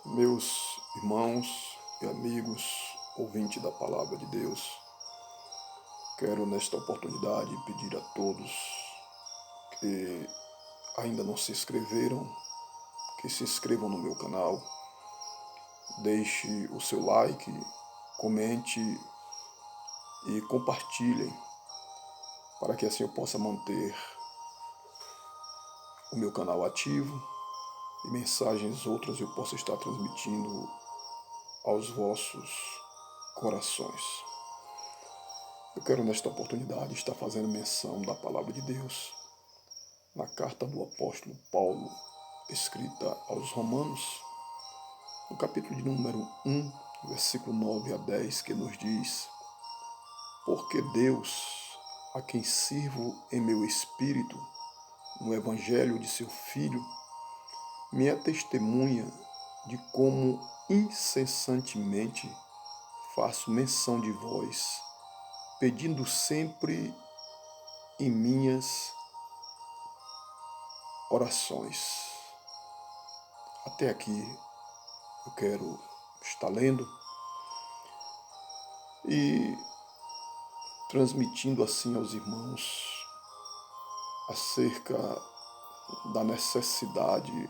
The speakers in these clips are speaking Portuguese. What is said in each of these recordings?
Meus irmãos e amigos, ouvintes da palavra de Deus, quero nesta oportunidade pedir a todos que ainda não se inscreveram, que se inscrevam no meu canal, deixe o seu like, comente e compartilhem, para que assim eu possa manter o meu canal ativo e mensagens outras eu possa estar transmitindo aos vossos corações. Eu quero nesta oportunidade estar fazendo menção da palavra de Deus na carta do apóstolo Paulo, escrita aos Romanos, no capítulo de número 1, versículo 9 a 10, que nos diz: Porque Deus, a quem sirvo em meu espírito, no evangelho de seu Filho, me é testemunha de como incessantemente faço menção de vós, pedindo sempre em minhas orações. Até aqui eu quero estar lendo e transmitindo assim aos irmãos acerca da necessidade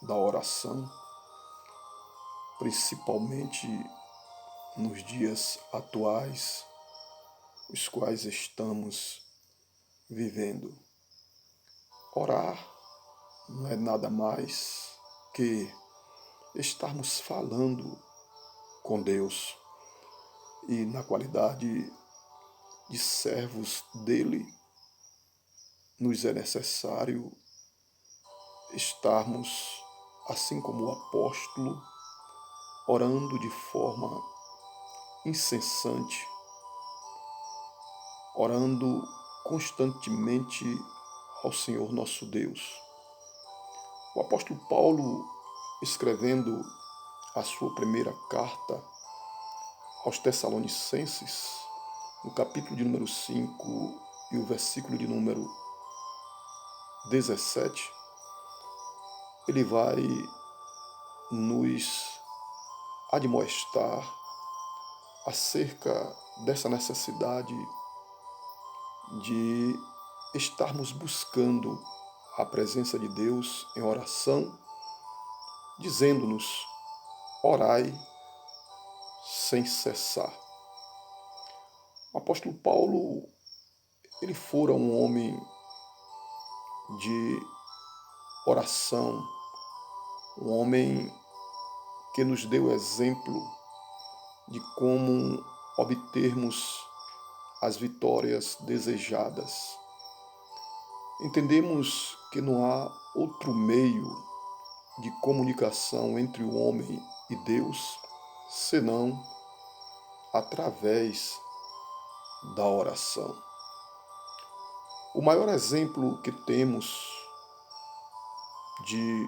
da oração, principalmente nos dias atuais, os quais estamos vivendo. Orar não é nada mais que estarmos falando com Deus e na qualidade de servos dele, nos é necessário estarmos, assim como o apóstolo, orando de forma incessante, orando constantemente ao Senhor nosso Deus. O apóstolo Paulo, escrevendo a sua primeira carta aos Tessalonicenses, no capítulo de número 5 e o versículo de número 17, ele vai nos admoestar acerca dessa necessidade de estarmos buscando a presença de Deus em oração, dizendo-nos: orai sem cessar. O apóstolo Paulo, ele fora um homem de oração, um homem que nos deu exemplo de como obtermos as vitórias desejadas. Entendemos que não há outro meio de comunicação entre o homem e Deus senão através da oração. O maior exemplo que temos de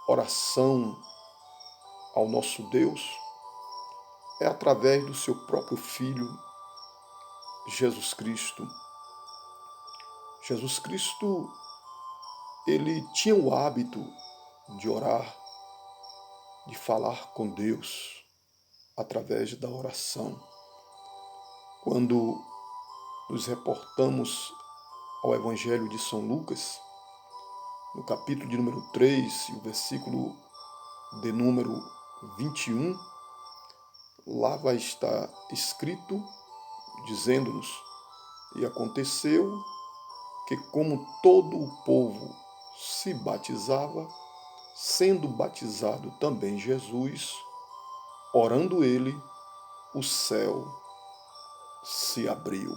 oração ao nosso Deus é através do seu próprio Filho, Jesus Cristo. Jesus Cristo, ele tinha o hábito de orar, de falar com Deus através da oração. Quando nos reportamos ao Evangelho de São Lucas, no capítulo de número 3, e o versículo de número 21, lá vai estar escrito, dizendo-nos: E aconteceu que, como todo o povo se batizava, sendo batizado também Jesus, orando ele, o céu se abriu.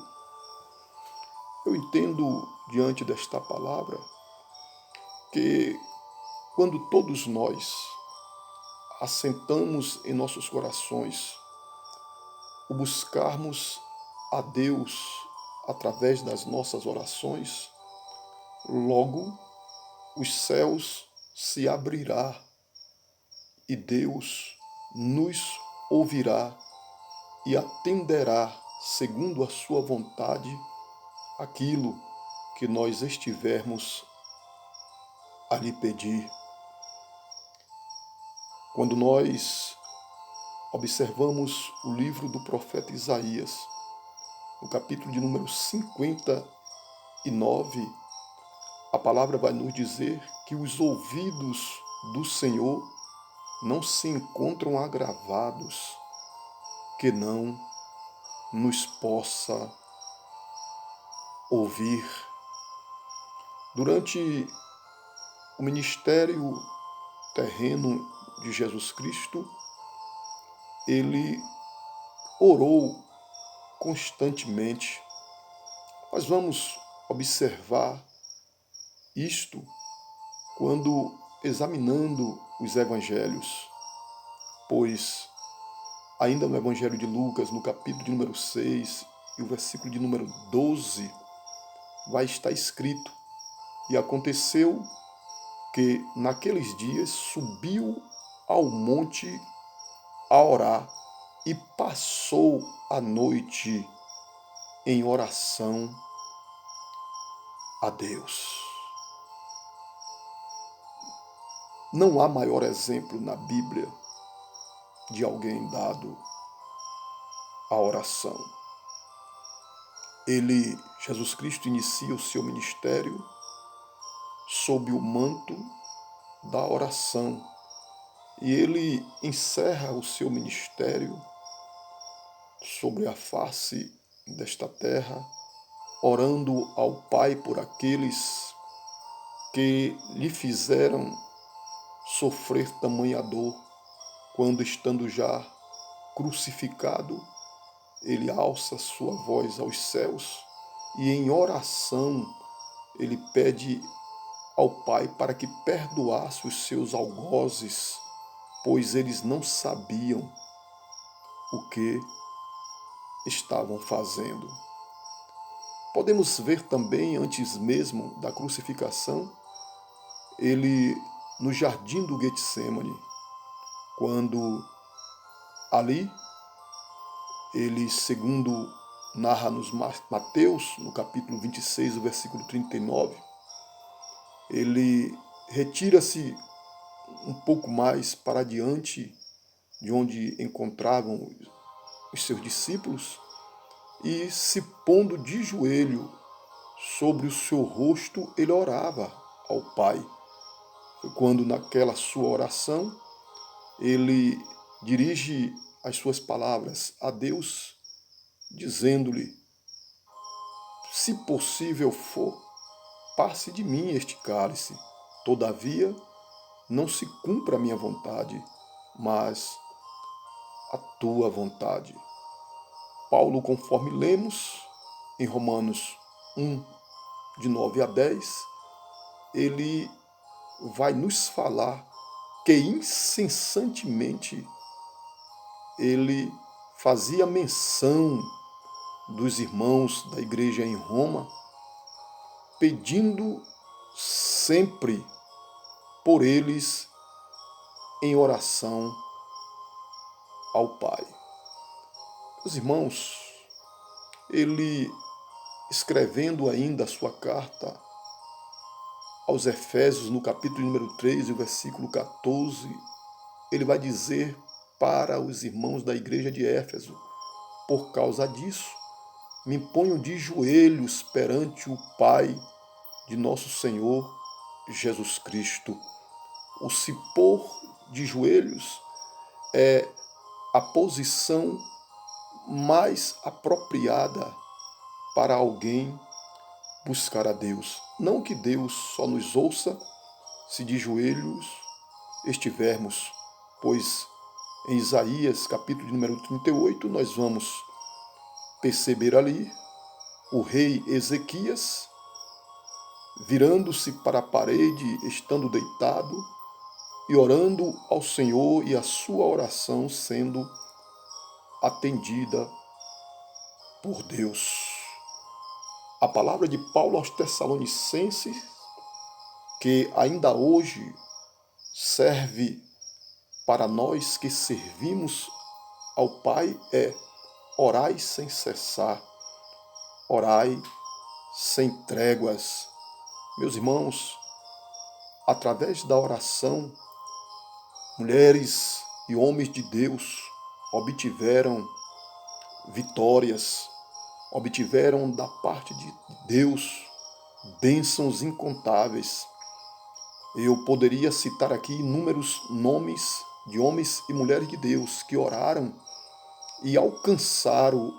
Eu entendo, diante desta palavra, que quando todos nós assentamos em nossos corações o buscarmos a Deus através das nossas orações, logo os céus se abrirá e Deus nos ouvirá e atenderá segundo a sua vontade aquilo que nós estivermos a lhe pedir. Quando nós observamos o livro do profeta Isaías, no capítulo de número 59, a palavra vai nos dizer que os ouvidos do Senhor não se encontram agravados, que não nos possa ouvir. Durante o ministério terreno de Jesus Cristo, ele orou constantemente. Nós vamos observar isto quando examinando os evangelhos, pois ainda no evangelho de Lucas, no capítulo de número 6 e o versículo de número 12, vai estar escrito: e aconteceu que naqueles dias subiu ao monte a orar e passou a noite em oração a Deus. Não há maior exemplo na Bíblia de alguém dado à oração. Jesus Cristo, inicia o seu ministério sob o manto da oração. E ele encerra o seu ministério sobre a face desta terra, orando ao Pai por aqueles que lhe fizeram sofrer tamanha dor, quando, estando já crucificado, ele alça sua voz aos céus e em oração ele pede ao Pai para que perdoasse os seus algozes, pois eles não sabiam o que estavam fazendo. Podemos ver também, antes mesmo da crucificação, ele no jardim do Getsemane, quando ali ele, segundo narra-nos Mateus, no capítulo 26, o versículo 39, ele retira-se um pouco mais para diante de onde encontravam os seus discípulos e, se pondo de joelho sobre o seu rosto, ele orava ao Pai. Foi quando, naquela sua oração, ele dirige as suas palavras a Deus, dizendo-lhe: se possível for, passe de mim este cálice, todavia não se cumpra a minha vontade, mas a tua vontade. Paulo, conforme lemos em Romanos 1, de 9 a 10, ele vai nos falar que incessantemente ele fazia menção dos irmãos da igreja em Roma, pedindo sempre por eles em oração ao Pai. Os irmãos, ele, escrevendo ainda a sua carta aos Efésios, no capítulo número 3, o versículo 14, ele vai dizer para os irmãos da igreja de Éfeso: por causa disso, me ponho de joelhos perante o Pai de nosso Senhor Jesus Cristo. O se pôr de joelhos é a posição mais apropriada para alguém buscar a Deus. Não que Deus só nos ouça se de joelhos estivermos, pois em Isaías, capítulo número 38, nós vamos perceber ali o rei Ezequias virando-se para a parede, estando deitado e orando ao Senhor, e a sua oração sendo atendida por Deus. A palavra de Paulo aos Tessalonicenses, que ainda hoje serve para nós que servimos ao Pai, é: orai sem cessar, orai sem tréguas. Meus irmãos, através da oração, mulheres e homens de Deus obtiveram vitórias, obtiveram da parte de Deus bênçãos incontáveis. Eu poderia citar aqui inúmeros nomes de homens e mulheres de Deus que oraram e alcançaram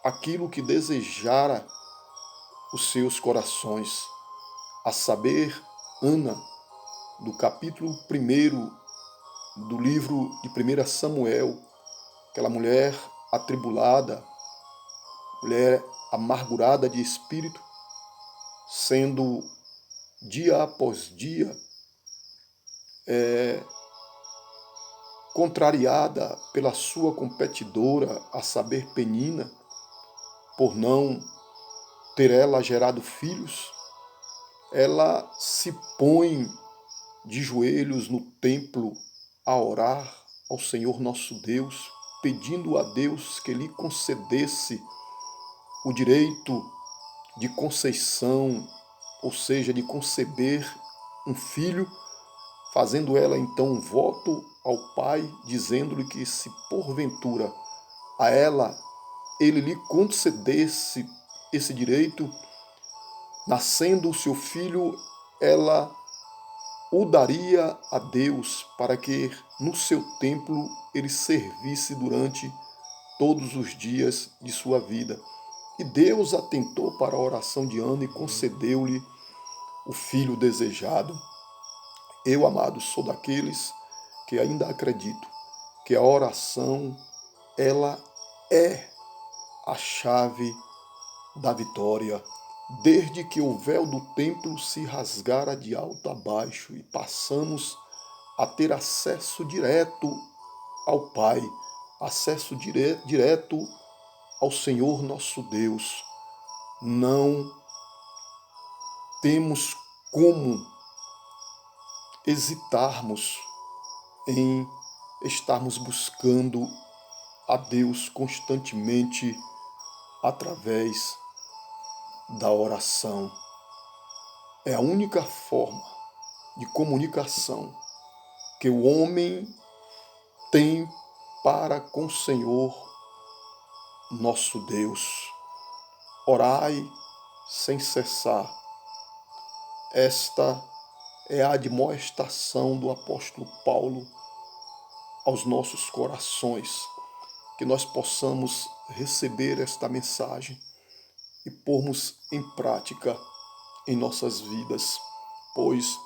aquilo que desejara os seus corações, a saber, Ana, do capítulo 1 do livro de 1 Samuel, aquela mulher atribulada, mulher amargurada de espírito, sendo dia após dia contrariada pela sua competidora, a saber, Penina, por não ter ela gerado filhos, ela se põe de joelhos no templo a orar ao Senhor nosso Deus, pedindo a Deus que lhe concedesse o direito de conceição, ou seja, de conceber um filho, fazendo ela então um voto ao Pai, dizendo-lhe que se porventura a ela ele lhe concedesse esse direito, nascendo o seu filho, ela o daria a Deus para que no seu templo ele servisse durante todos os dias de sua vida. E Deus atentou para a oração de Ana e concedeu-lhe o filho desejado. Eu, amado, sou daqueles que ainda acredito que a oração, ela é a chave da vitória. Desde que o véu do templo se rasgara de alto a baixo e passamos a ter acesso direto ao Pai, acesso direto ao Senhor nosso Deus, não temos como hesitarmos em estarmos buscando a Deus constantemente através da oração. É a única forma de comunicação que o homem tem para com o Senhor nosso Deus. Orai sem cessar. Esta é a admoestação do apóstolo Paulo aos nossos corações, que nós possamos receber esta mensagem e pormos em prática em nossas vidas, pois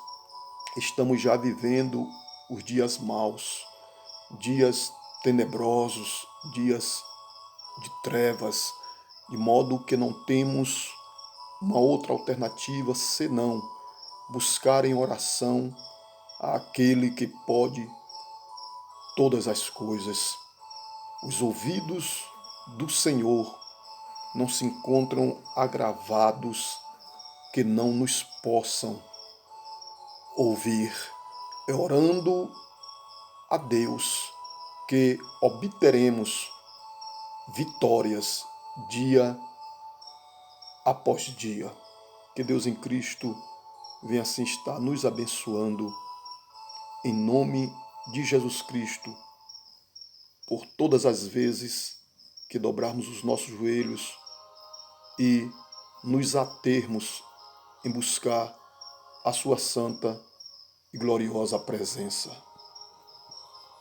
estamos já vivendo os dias maus, dias tenebrosos, dias de trevas, de modo que não temos uma outra alternativa senão buscar em oração aquele que pode todas as coisas. Os ouvidos do Senhor não se encontram agravados que não nos possam ouvir. É orando a Deus que obteremos vitórias dia após dia. Que Deus em Cristo venha assim estar nos abençoando em nome de Jesus Cristo, por todas as vezes que dobrarmos os nossos joelhos e nos atermos em buscar a sua santa e gloriosa presença.